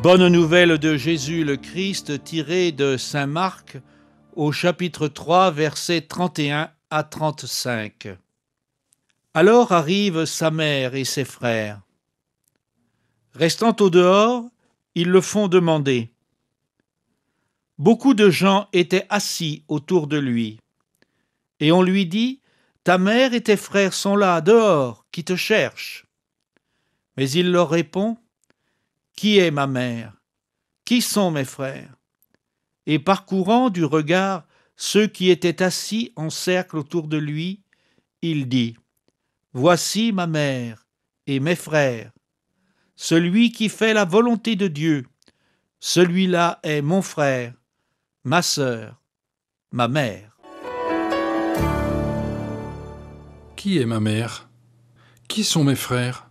Bonne nouvelle de Jésus le Christ tirée de saint Marc au chapitre 3 versets 31 à 35. Alors arrivent sa mère et ses frères. Restant au dehors, ils le font demander. Beaucoup de gens étaient assis autour de lui. Et on lui dit, « Ta mère et tes frères sont là, dehors, qui te cherchent. » Mais il leur répond, « Qui est ma mère? Qui sont mes frères ?» Et parcourant du regard ceux qui étaient assis en cercle autour de lui, il dit, « Voici ma mère et mes frères. Celui qui fait la volonté de Dieu, celui-là est mon frère, ma sœur, ma mère. » Qui est ma mère? Qui sont mes frères?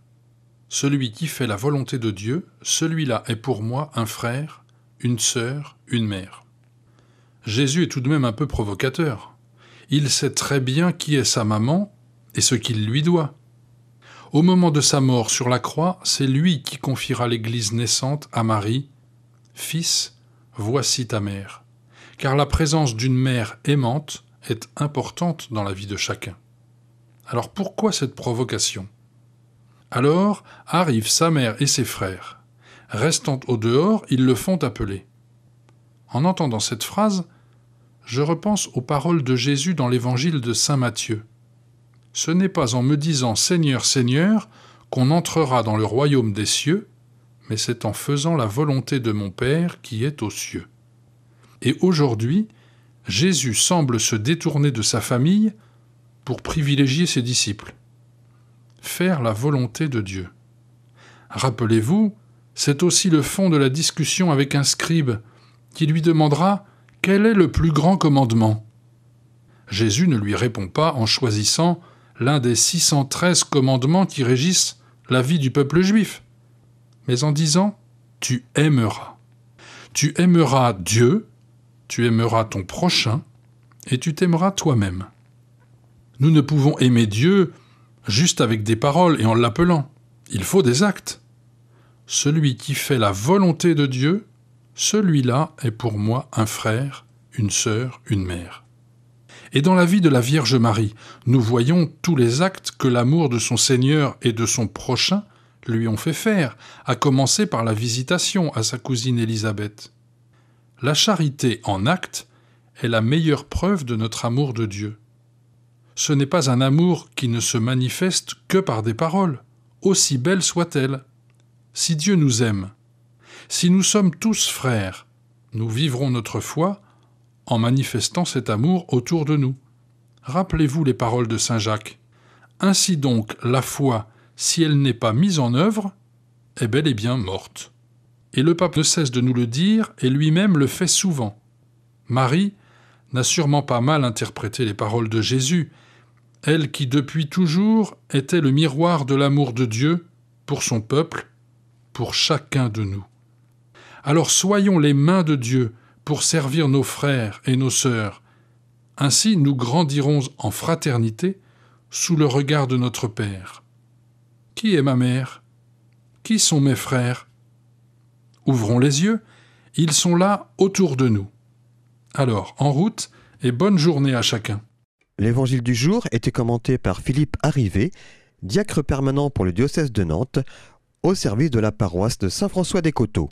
Celui qui fait la volonté de Dieu, celui-là est pour moi un frère, une sœur, une mère. Jésus est tout de même un peu provocateur. Il sait très bien qui est sa maman et ce qu'il lui doit. Au moment de sa mort sur la croix, c'est lui qui confiera l'Église naissante à Marie. « Fils, voici ta mère. » Car la présence d'une mère aimante est importante dans la vie de chacun. Alors pourquoi cette provocation? Alors arrivent sa mère et ses frères. Restant au dehors, ils le font appeler. En entendant cette phrase, je repense aux paroles de Jésus dans l'évangile de saint Matthieu. Ce n'est pas en me disant « Seigneur, Seigneur » qu'on entrera dans le royaume des cieux, mais c'est en faisant la volonté de mon Père qui est aux cieux. Et aujourd'hui, Jésus semble se détourner de sa famille pour privilégier ses disciples. Faire la volonté de Dieu. Rappelez-vous, c'est aussi le fond de la discussion avec un scribe qui lui demandera « Quel est le plus grand commandement ?» Jésus ne lui répond pas en choisissant l'un des 613 commandements qui régissent la vie du peuple juif, mais en disant « Tu aimeras. Tu aimeras Dieu, tu aimeras ton prochain et tu t'aimeras toi-même. » Nous ne pouvons aimer Dieu juste avec des paroles et en l'appelant. Il faut des actes. Celui qui fait la volonté de Dieu, celui-là est pour moi un frère, une sœur, une mère. Et dans la vie de la Vierge Marie, nous voyons tous les actes que l'amour de son Seigneur et de son prochain lui ont fait faire, à commencer par la visitation à sa cousine Élisabeth. La charité en acte est la meilleure preuve de notre amour de Dieu. Ce n'est pas un amour qui ne se manifeste que par des paroles, aussi belles soient-elles. Si Dieu nous aime, si nous sommes tous frères, nous vivrons notre foi en manifestant cet amour autour de nous. Rappelez-vous les paroles de saint Jacques. Ainsi donc, la foi, si elle n'est pas mise en œuvre, est bel et bien morte. Et le pape ne cesse de nous le dire et lui-même le fait souvent. Marie n'a sûrement pas mal interprété les paroles de Jésus, elle qui depuis toujours était le miroir de l'amour de Dieu pour son peuple, pour chacun de nous. Alors soyons les mains de Dieu pour servir nos frères et nos sœurs. Ainsi nous grandirons en fraternité sous le regard de notre Père. Qui est ma mère? Qui sont mes frères? Ouvrons les yeux, ils sont là autour de nous. Alors, en route et bonne journée à chacun. L'évangile du jour était commenté par Philippe Arrivé, diacre permanent pour le diocèse de Nantes, au service de la paroisse de Saint-François-des-Coteaux.